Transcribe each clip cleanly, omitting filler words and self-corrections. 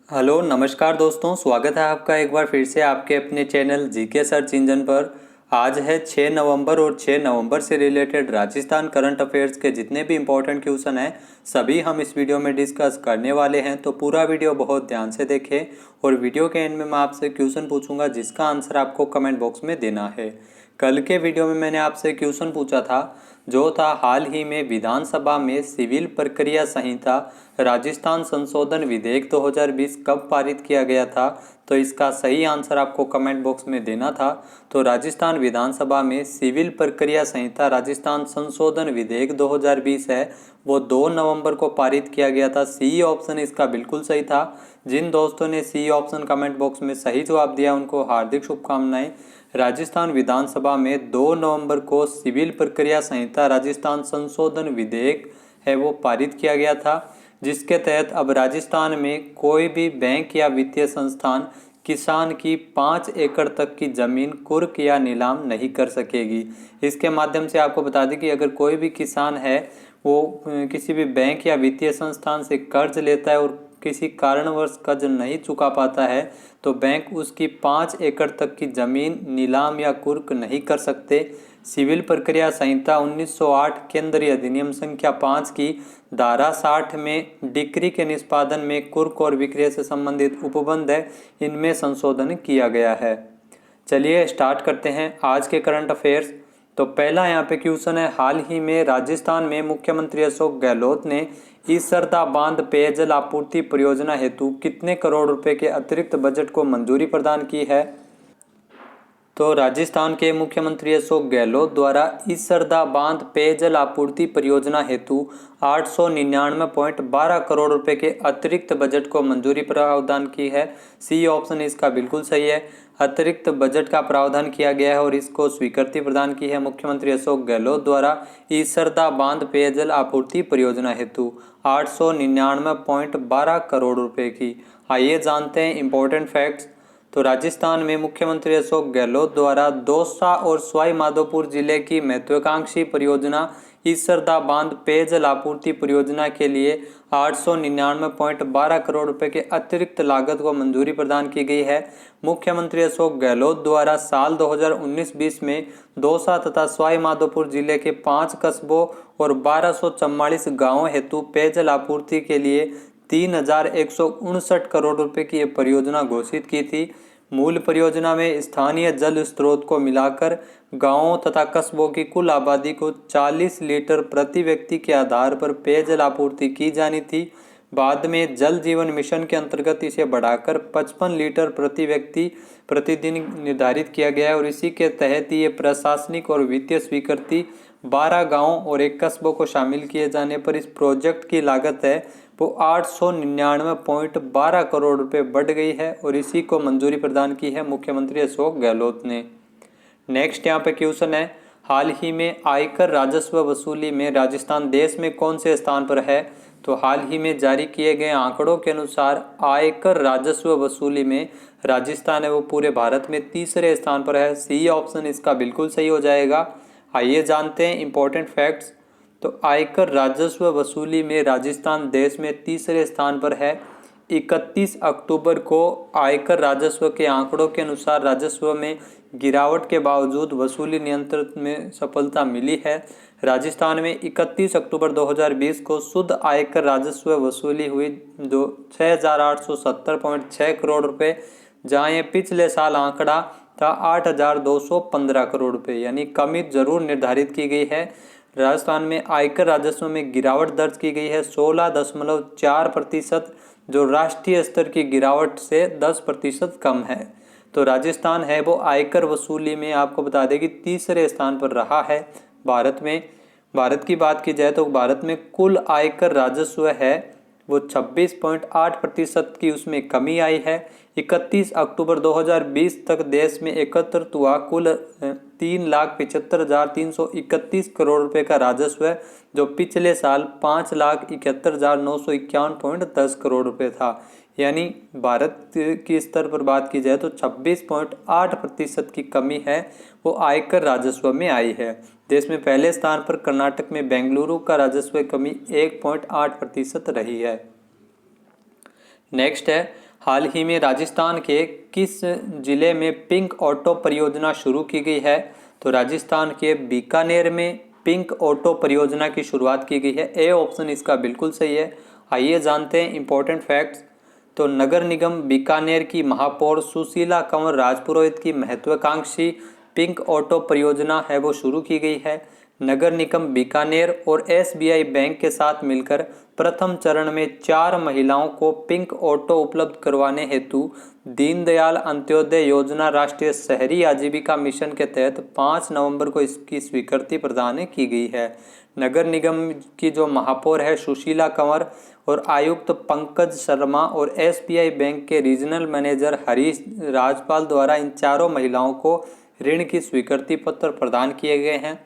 Hello नमस्कार दोस्तों, स्वागत है आपका एक बार फिर से आपके अपने चैनल जीके सर्च इंजन पर। आज है 6 नवंबर और 6 नवंबर से रिलेटेड राजस्थान करंट अफेयर्स के जितने भी इम्पोर्टेंट क्वेश्चन हैं सभी हम इस वीडियो में डिस्कस करने वाले हैं। तो पूरा वीडियो बहुत ध्यान से देखें और वीडियो के एंड में मैं आपसे क्वेश्चन पूछूंगा जिसका आंसर आपको कमेंट बॉक्स में देना है। कल के वीडियो में मैंने आपसे क्वेश्चन पूछा था जो था हाल ही में विधानसभा में सिविल प्रक्रिया संहिता राजस्थान संशोधन विधेयक 2020 कब पारित किया गया था। तो इसका सही आंसर आपको कमेंट बॉक्स में देना था। तो राजस्थान विधानसभा में सिविल प्रक्रिया संहिता राजस्थान संशोधन विधेयक 2020 है वो 2 नवंबर को पारित किया गया था। सी ऑप्शन इसका बिल्कुल सही था। जिन दोस्तों ने सी ऑप्शन कमेंट बॉक्स में सही जवाब दिया उनको हार्दिक शुभकामनाएं। राजस्थान विधानसभा में 2 नवंबर को सिविल प्रक्रिया संहिता राजस्थान संशोधन विधेयक है वो पारित किया गया था, जिसके तहत अब राजस्थान में कोई भी बैंक या वित्तीय संस्थान किसान की 5 एकड़ तक की जमीन कुर्क या नीलाम नहीं कर सकेगी। इसके माध्यम से आपको बता दें कि अगर कोई भी किसान है वो किसी भी बैंक या वित्तीय संस्थान से कर्ज लेता है और किसी कारणवश कर्ज नहीं चुका पाता है तो बैंक उसकी 5 एकड़ तक की जमीन नीलाम या कुर्क नहीं कर सकते। सिविल प्रक्रिया संहिता 1908 केंद्रीय अधिनियम संख्या 5 की धारा 60 में डिक्री के निष्पादन में कुर्क और विक्रय से संबंधित उपबंध है, इनमें संशोधन किया गया है। चलिए स्टार्ट करते हैं आज के करंट अफेयर्स। तो पहला यहाँ पे क्वेश्चन है, हाल ही में राजस्थान में मुख्यमंत्री अशोक गहलोत ने ईसरदा बांध पेयजल आपूर्ति परियोजना हेतु कितने करोड़ रुपए के अतिरिक्त बजट को मंजूरी प्रदान की है। तो राजस्थान के मुख्यमंत्री अशोक गहलोत द्वारा ईसरदा बांध पेयजल आपूर्ति परियोजना हेतु 899.12 करोड़ रुपए के अतिरिक्त बजट को मंजूरी प्रावधान की है। सी ऑप्शन इसका बिल्कुल सही है। अतिरिक्त बजट का प्रावधान किया गया है और इसको स्वीकृति प्रदान की है मुख्यमंत्री अशोक गहलोत द्वारा ईसरदा बांध पेयजल आपूर्ति परियोजना हेतु 899.12 करोड़ रुपए की। आइए जानते हैं इंपॉर्टेंट फैक्ट्स। तो राजस्थान में मुख्यमंत्री अशोक गहलोत द्वारा दौसा और सवाई माधोपुर जिले की महत्वाकांक्षी परियोजना ईसरदा बांध पेयजल आपूर्ति परियोजना के लिए 899.12 करोड़ रुपए के अतिरिक्त लागत को मंजूरी प्रदान की गई है। मुख्यमंत्री अशोक गहलोत द्वारा साल 2019-20 में दौसा तथा सवाई माधोपुर जिले के 5 कस्बों और 1244 गांवों हेतु पेयजल आपूर्ति के लिए 3159 करोड़ रुपए की यह परियोजना घोषित की थी। मूल परियोजना में स्थानीय जल स्रोत को मिलाकर गांवों तथा कस्बों की कुल आबादी को 40 लीटर प्रति व्यक्ति के आधार पर पेयजल आपूर्ति की जानी थी। बाद में जल जीवन मिशन के अंतर्गत इसे बढ़ाकर 55 लीटर प्रति व्यक्ति प्रतिदिन निर्धारित किया गया है और इसी के तहत ये प्रशासनिक और वित्तीय स्वीकृति 12 गांवों और 1 कस्बों को शामिल किए जाने पर इस प्रोजेक्ट की लागत है वो 899.12 करोड़ रुपए बढ़ गई है और इसी को मंजूरी प्रदान की है मुख्यमंत्री अशोक गहलोत ने। नेक्स्ट यहाँ पे क्वेश्चन है, हाल ही में आयकर राजस्व वसूली में राजस्थान देश में कौन से स्थान पर है। तो हाल ही में जारी किए गए आंकड़ों के अनुसार आयकर राजस्व वसूली में राजस्थान है वो पूरे भारत में तीसरे स्थान पर है। सी ऑप्शन इसका बिल्कुल सही हो जाएगा। आइए जानते हैं इंपॉर्टेंट फैक्ट्स। तो आयकर राजस्व वसूली में राजस्थान देश में तीसरे स्थान पर है। 31 अक्टूबर को आयकर राजस्व के आंकड़ों के अनुसार राजस्व में गिरावट के बावजूद वसूली नियंत्रण में सफलता मिली है। राजस्थान में 31 अक्टूबर 2020 को शुद्ध आयकर राजस्व वसूली हुई 6870.6 करोड़ रुपए, जहां ये पिछले साल आंकड़ा था 8215 करोड़ रुपए, यानी कमी जरूर निर्धारित की गई है। राजस्थान में आयकर राजस्व में गिरावट दर्ज की गई है 16.4%, जो राष्ट्रीय स्तर की गिरावट से 10% कम है। तो राजस्थान है वो आयकर वसूली में आपको बता दें कि तीसरे स्थान पर रहा है भारत में। भारत की बात की जाए तो भारत में कुल आयकर राजस्व है वो 26.8% की उसमें कमी आई है। 31 अक्टूबर 2020 तक देश में एकत्रित हुआ कुल 3,75,331 करोड़ रुपए का राजस्व है, जो पिछले साल 5,71,951.10 करोड़ रुपए था। यानी भारत के स्तर पर बात की जाए तो 26.8% की कमी है वो आयकर राजस्व में आई है। देश में पहले स्थान पर कर्नाटक में बेंगलुरु का राजस्व कमी 1.8% रही है। नेक्स्ट है, हाल ही में राजस्थान के किस जिले में पिंक ऑटो परियोजना शुरू की गई है? तो राजस्थान के बीकानेर में पिंक ऑटो परियोजना की शुरुआत की गई है। ए ऑप्शन इसका बिल्कुल सही है। आइए जानते हैं इंपॉर्टेंट फैक्ट्स। तो नगर निगम बीकानेर की महापौर सुशीला कंवर राजपुरोहित की महत्वाकांक्षी पिंक ऑटो परियोजना है वो शुरू की गई है। नगर निगम बीकानेर और एसबीआई बैंक के साथ मिलकर प्रथम चरण में 4 महिलाओं को पिंक ऑटो उपलब्ध करवाने हेतु दीनदयाल अंत्योदय योजना राष्ट्रीय शहरी आजीविका मिशन के तहत 5 नवंबर को इसकी स्वीकृति प्रदान की गई है। नगर निगम की जो महापौर है सुशीला कंवर और आयुक्त पंकज शर्मा और एसबीआई बैंक के रीजनल मैनेजर हरीश राजपाल द्वारा इन चारों महिलाओं को ऋण की स्वीकृति पत्र प्रदान किए गए हैं।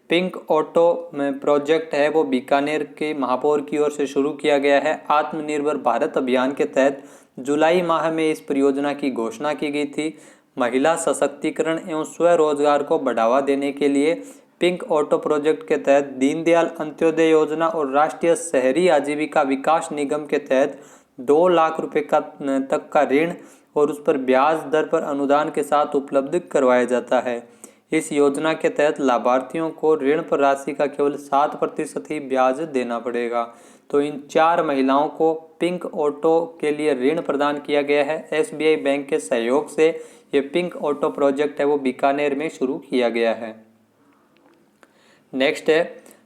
पिंक ऑटो प्रोजेक्ट है वो बीकानेर के महापौर की ओर से शुरू किया गया है। आत्मनिर्भर भारत अभियान के तहत जुलाई माह में इस परियोजना की घोषणा की गई थी। महिला सशक्तिकरण एवं स्वरोजगार को बढ़ावा देने के लिए पिंक ऑटो प्रोजेक्ट के तहत दीनदयाल अंत्योदय योजना और राष्ट्रीय शहरी आजीविका विकास निगम के तहत 2 लाख रुपए तक का ऋण और उस पर ब्याज दर पर अनुदान के साथ उपलब्ध करवाया जाता है। इस योजना के तहत लाभार्थियों को ऋण पर राशि का केवल 7% ही ब्याज देना पड़ेगा। तो इन 4 महिलाओं को पिंक ऑटो के लिए ऋण प्रदान किया गया है। एसबीआई बैंक के सहयोग से ये पिंक ऑटो प्रोजेक्ट है वो बीकानेर में शुरू किया गया है। नेक्स्ट है,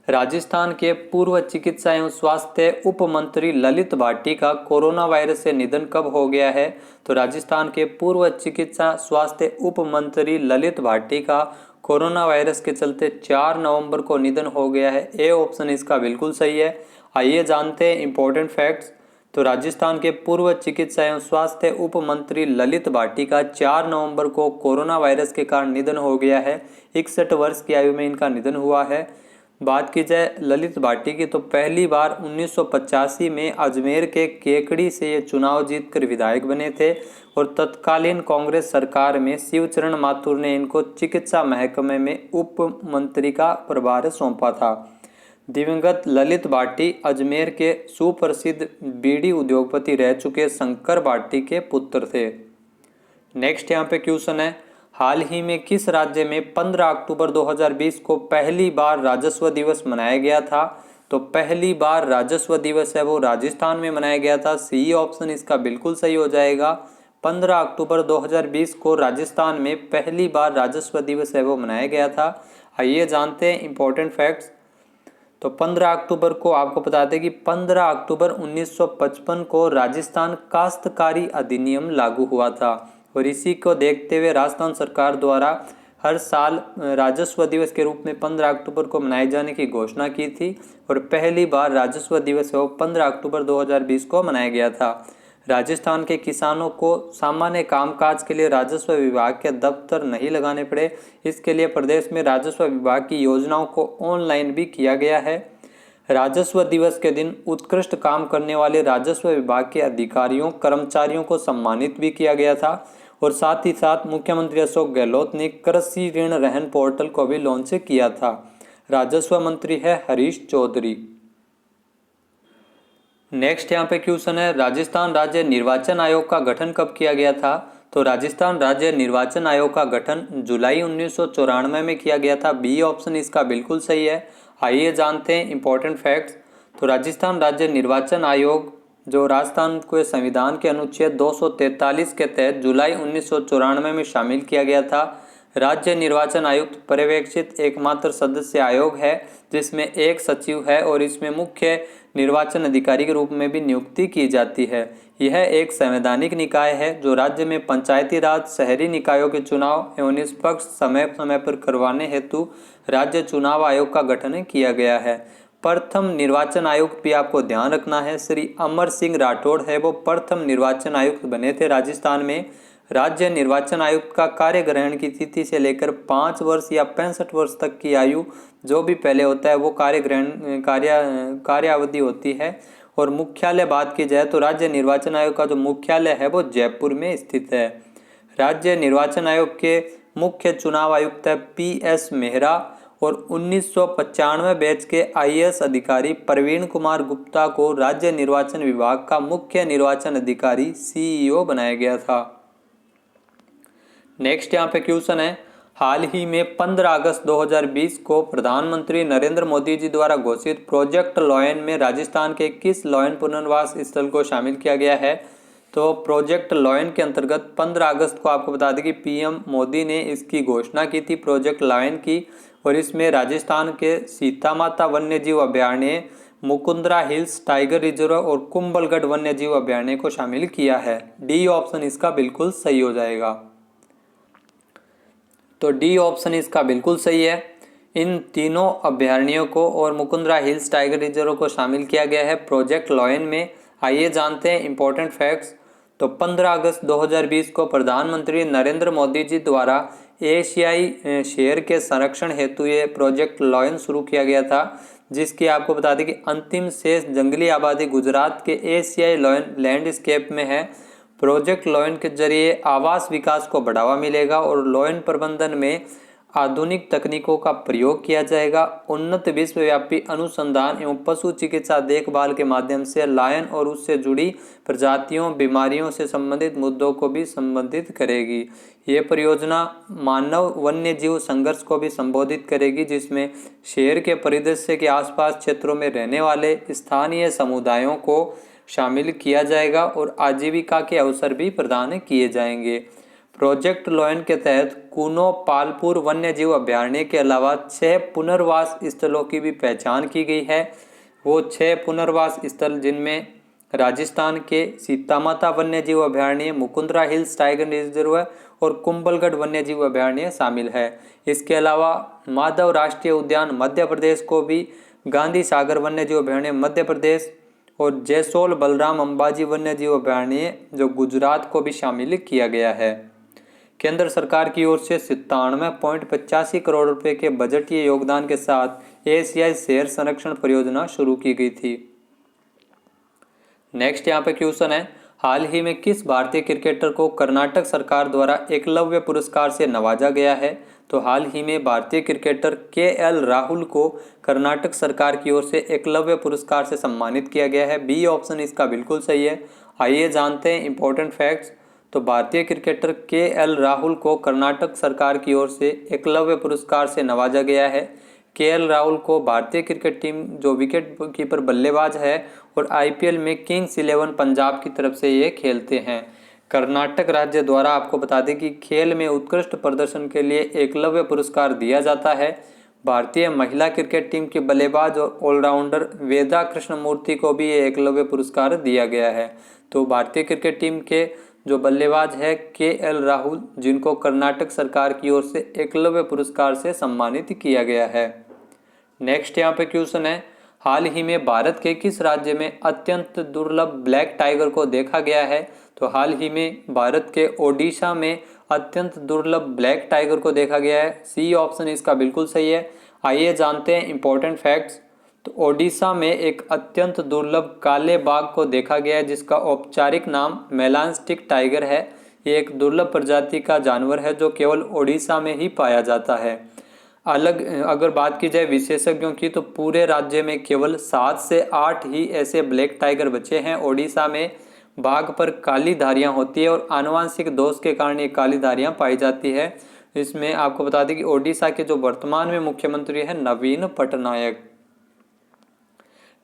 राजस्थान के पूर्व चिकित्सा एवं स्वास्थ्य उप मंत्री ललित भाटी का कोरोना वायरस से निधन कब हो गया है? तो राजस्थान के पूर्व चिकित्सा स्वास्थ्य उप मंत्री ललित भाटी का कोरोना वायरस के चलते 4 नवंबर को निधन हो गया है। ए ऑप्शन इसका बिल्कुल सही है। आइए जानते हैं इंपॉर्टेंट फैक्ट्स। तो राजस्थान के पूर्व चिकित्सा एवं स्वास्थ्य उप मंत्री ललित भाटी का 4 नवंबर को कोरोना वायरस के कारण निधन हो गया है। 61 वर्ष की आयु में इनका निधन हुआ है। बात की जाए ललित भाटी की तो पहली बार 1985 में अजमेर के केकड़ी से ये चुनाव जीतकर विधायक बने थे और तत्कालीन कांग्रेस सरकार में शिवचरण माथुर ने इनको चिकित्सा महकमे में उप मंत्री का प्रभार सौंपा था। दिवंगत ललित भाटी अजमेर के सुप्रसिद्ध बीड़ी उद्योगपति रह चुके शंकर भाटी के पुत्र थे। नेक्स्ट यहाँ पे क्वेश्चन है, हाल ही में किस राज्य में 15 अक्टूबर 2020 को पहली बार राजस्व दिवस मनाया गया था? तो पहली बार राजस्व दिवस है वो राजस्थान में मनाया गया था। सी ऑप्शन इसका बिल्कुल सही हो जाएगा। 15 अक्टूबर 2020 को राजस्थान में पहली बार राजस्व दिवस है वो मनाया गया था। आइए जानते हैं इंपॉर्टेंट फैक्ट्स। तो 15 अक्टूबर को आपको बता दें कि 15 अक्टूबर 1955 को राजस्थान काश्तकारी अधिनियम लागू हुआ था और इसी को देखते हुए राजस्थान सरकार द्वारा हर साल राजस्व दिवस के रूप में 15 अक्टूबर को मनाए जाने की घोषणा की थी और पहली बार राजस्व दिवस वो 15 अक्टूबर 2020 को मनाया गया था। राजस्थान के किसानों को सामान्य कामकाज के लिए राजस्व विभाग के दफ्तर नहीं लगाने पड़े। इसके लिए प्रदेश में राजस्व विभाग की योजनाओं को ऑनलाइन भी किया गया है। राजस्व दिवस के दिन उत्कृष्ट काम करने वाले राजस्व विभाग के अधिकारियों कर्मचारियों को सम्मानित भी किया गया था और साथ ही साथ मुख्यमंत्री अशोक गहलोत ने कृषि ऋण रहन पोर्टल को भी लॉन्च किया था। राजस्व मंत्री है हरीश चौधरी। नेक्स्ट यहाँ पे क्वेश्चन है, राजस्थान राज्य निर्वाचन आयोग का गठन कब किया गया था? तो राजस्थान राज्य निर्वाचन आयोग का गठन जुलाई 1994 में किया गया था। बी ऑप्शन इसका बिल्कुल सही है। आइए जानते हैं इंपॉर्टेंट फैक्ट्स। तो राजस्थान राज्य निर्वाचन आयोग जो राजस्थान के संविधान के अनुच्छेद 243 के तहत जुलाई 1994 में शामिल किया गया था। राज्य निर्वाचन आयुक्त पर्यवेक्षित एकमात्र सदस्य आयोग है जिसमें एक सचिव है और इसमें मुख्य निर्वाचन अधिकारी के रूप में भी नियुक्ति की जाती है। यह एक संवैधानिक निकाय है जो राज्य में पंचायती राज शहरी निकायों के चुनाव एवं निष्पक्ष समय समय पर करवाने हेतु राज्य चुनाव आयोग का गठन किया गया है। प्रथम निर्वाचन आयुक्त भी आपको ध्यान रखना है, श्री अमर सिंह राठौड़ है वो प्रथम निर्वाचन आयुक्त बने थे राजस्थान में। राज्य निर्वाचन आयुक्त का कार्य ग्रहण की तिथि से लेकर 5 वर्ष या 65 वर्ष तक की आयु जो भी पहले होता है वो कार्यावधि होती है। और मुख्यालय बात की जाए तो राज्य निर्वाचन आयोग का जो मुख्यालय है वो जयपुर में स्थित है। राज्य निर्वाचन आयोग के मुख्य चुनाव आयुक्त है PS मेहरा और 1995 बैच के आईएएस अधिकारी प्रवीण कुमार गुप्ता को राज्य निर्वाचन विभाग का मुख्य निर्वाचन अधिकारी सीईओ बनाया गया था। नेक्स्ट यहाँ पे क्वेश्चन है, हाल ही में 15 अगस्त 2020 को प्रधानमंत्री नरेंद्र मोदी जी द्वारा घोषित प्रोजेक्ट लॉयन में राजस्थान के किस लॉयन पुनर्वास स्थल को शामिल किया गया है? तो प्रोजेक्ट लॉयन के अंतर्गत 15 अगस्त को आपको बता दें कि पीएम मोदी ने इसकी घोषणा की थी प्रोजेक्ट लॉयन की, और इसमें राजस्थान के सीता माता वन्य जीव अभयारण्य, मुकुंदरा हिल्स टाइगर रिजर्व और कुंभलगढ़ वन्य जीव अभयारण्य को शामिल किया है। डी ऑप्शन इसका बिल्कुल सही हो जाएगा। तो डी ऑप्शन इसका बिल्कुल सही है। इन तीनों अभयारण्यों को और मुकुंदरा हिल्स टाइगर रिजर्व को शामिल किया गया है प्रोजेक्ट लॉयन में। आइए जानते हैं इंपॉर्टेंट फैक्ट्स। तो 15 अगस्त 2020 को प्रधानमंत्री नरेंद्र मोदी जी द्वारा एशियाई शेर के संरक्षण हेतु ये प्रोजेक्ट लॉयन शुरू किया गया था, जिसकी आपको बता दें कि अंतिम शेष जंगली आबादी गुजरात के एशियाई लॉयन लैंडस्केप में है। प्रोजेक्ट लॉयन के जरिए आवास विकास को बढ़ावा मिलेगा और लॉयन प्रबंधन में आधुनिक तकनीकों का प्रयोग किया जाएगा। उन्नत विश्वव्यापी अनुसंधान एवं पशु चिकित्सा देखभाल के माध्यम से लायन और उससे जुड़ी प्रजातियों, बीमारियों से संबंधित मुद्दों को भी संबोधित करेगी। ये परियोजना मानव वन्य जीव संघर्ष को भी संबोधित करेगी, जिसमें शेर के परिदृश्य के आसपास क्षेत्रों में रहने वाले स्थानीय समुदायों को शामिल किया जाएगा और आजीविका के अवसर भी प्रदान किए जाएंगे। प्रोजेक्ट लॉयन के तहत कूनो पालपुर वन्य जीव अभयारण्य के अलावा 6 पुनर्वास स्थलों की भी पहचान की गई है। वो 6 पुनर्वास स्थल जिनमें राजस्थान के सीता माता वन्य जीव अभयारण्य, मुकुंदरा हिल्स टाइगर रिजर्व और कुंभलगढ़ वन्य जीव अभयारण्य शामिल है। इसके अलावा माधव राष्ट्रीय उद्यान मध्य प्रदेश को भी, गांधी सागर वन्य जीव अभयारण्य मध्य प्रदेश और जैसोल बलराम अंबाजी वन्य जीव अभयारण्य जो गुजरात को भी शामिल किया गया है। केंद्र सरकार की ओर से 97.85 करोड़ रुपए के बजटीय योगदान के साथ एशियाई शेर संरक्षण परियोजना शुरू की गई थी। नेक्स्ट यहाँ पे क्वेश्चन है, हाल ही में किस भारतीय क्रिकेटर को कर्नाटक सरकार द्वारा एकलव्य पुरस्कार से नवाजा गया है? तो हाल ही में भारतीय क्रिकेटर केएल राहुल को कर्नाटक सरकार की ओर से एकलव्य पुरस्कार से सम्मानित किया गया है। बी ऑप्शन इसका बिल्कुल सही है। आइए जानते हैं इंपॉर्टेंट फैक्ट्स। तो भारतीय क्रिकेटर केएल राहुल को कर्नाटक सरकार की ओर से एकलव्य पुरस्कार से नवाजा गया है। केएल राहुल को भारतीय क्रिकेट टीम जो विकेट कीपर बल्लेबाज है और आईपीएल में किंग्स 11 पंजाब की तरफ से ये खेलते हैं। कर्नाटक राज्य द्वारा आपको बता दें कि खेल में उत्कृष्ट प्रदर्शन के लिए एकलव्य पुरस्कार दिया जाता है। भारतीय महिला क्रिकेट टीम के बल्लेबाज और ऑलराउंडर वेदा कृष्णमूर्ति को भी ये एकलव्य पुरस्कार दिया गया है। तो भारतीय क्रिकेट टीम के जो बल्लेबाज है केएल राहुल, जिनको कर्नाटक सरकार की ओर से एकलव्य पुरस्कार से सम्मानित किया गया है। नेक्स्ट यहाँ पे क्वेश्चन है, हाल ही में भारत के किस राज्य में अत्यंत दुर्लभ ब्लैक टाइगर को देखा गया है? तो हाल ही में भारत के ओडिशा में अत्यंत दुर्लभ ब्लैक टाइगर को देखा गया है। सी ऑप्शन इसका बिल्कुल सही है। आइए जानते हैं इंपॉर्टेंट फैक्ट्स। तो ओडिशा में एक अत्यंत दुर्लभ काले बाघ को देखा गया है, जिसका औपचारिक नाम मेलान्स्टिक टाइगर है। ये एक दुर्लभ प्रजाति का जानवर है जो केवल ओडिशा में ही पाया जाता है। अगर बात की जाए विशेषज्ञों की, तो पूरे राज्य में केवल 7 से 8 ही ऐसे ब्लैक टाइगर बचे हैं। ओडिशा में बाघ पर काली धारियां होती है और आनुवंशिक दोष के कारण ये काली धारियां पाई जाती है। इसमें आपको बता दें कि ओडिशा के जो वर्तमान में मुख्यमंत्री है नवीन पटनायक।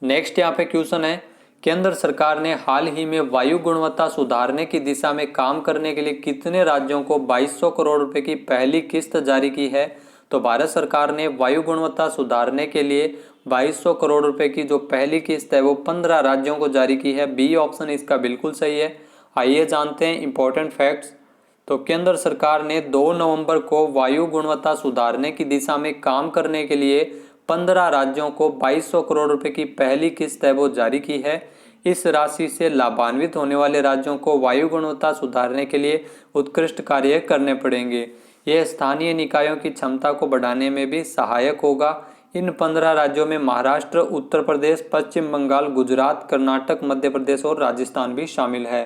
नेक्स्ट यहाँ पे क्वेश्चन है, केंद्र सरकार ने हाल ही में वायु गुणवत्ता सुधारने की दिशा में काम करने के लिए कितने राज्यों को 2200 करोड़ रुपए की पहली किस्त जारी की है? तो भारत सरकार ने वायु गुणवत्ता सुधारने के लिए 2200 करोड़ रुपए की जो पहली किस्त है वो 15 राज्यों को जारी की है। बी ऑप्शन इसका बिल्कुल सही है। आइए जानते हैं इंपॉर्टेंट फैक्ट्स। तो केंद्र सरकार ने 2 नवंबर को वायु गुणवत्ता सुधारने की दिशा में काम करने के लिए 15 राज्यों को 2200 करोड़ रुपए की पहली किस्त है वो जारी की है। इस राशि से लाभान्वित होने वाले राज्यों को वायु गुणवत्ता सुधारने के लिए उत्कृष्ट कार्य करने पड़ेंगे। यह स्थानीय निकायों की क्षमता को बढ़ाने में भी सहायक होगा। इन 15 राज्यों में महाराष्ट्र, उत्तर प्रदेश, पश्चिम बंगाल, गुजरात, कर्नाटक, मध्य प्रदेश और राजस्थान भी शामिल है।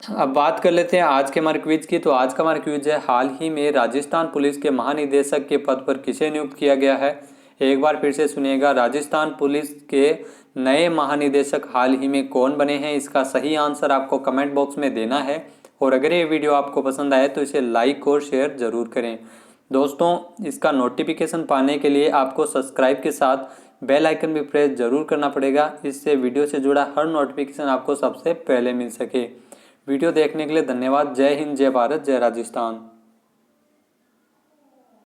अब बात कर लेते हैं आज के हमारे क्विज की। तो आज का हमारा क्विज है, हाल ही में राजस्थान पुलिस के महानिदेशक के पद पर किसे नियुक्त किया गया है। एक बार फिर से सुनिएगा, राजस्थान पुलिस के नए महानिदेशक हाल ही में कौन बने हैं। इसका सही आंसर आपको कमेंट बॉक्स में देना है। और अगर ये वीडियो आपको पसंद आए तो इसे लाइक और शेयर जरूर करें। दोस्तों, इसका नोटिफिकेशन पाने के लिए आपको सब्सक्राइब के साथ बेल आइकन भी प्रेस जरूर करना पड़ेगा। इससे वीडियो से जुड़ा हर नोटिफिकेशन आपको सबसे पहले मिल सके। वीडियो देखने के लिए धन्यवाद। जय हिंद, जय भारत, जय राजस्थान।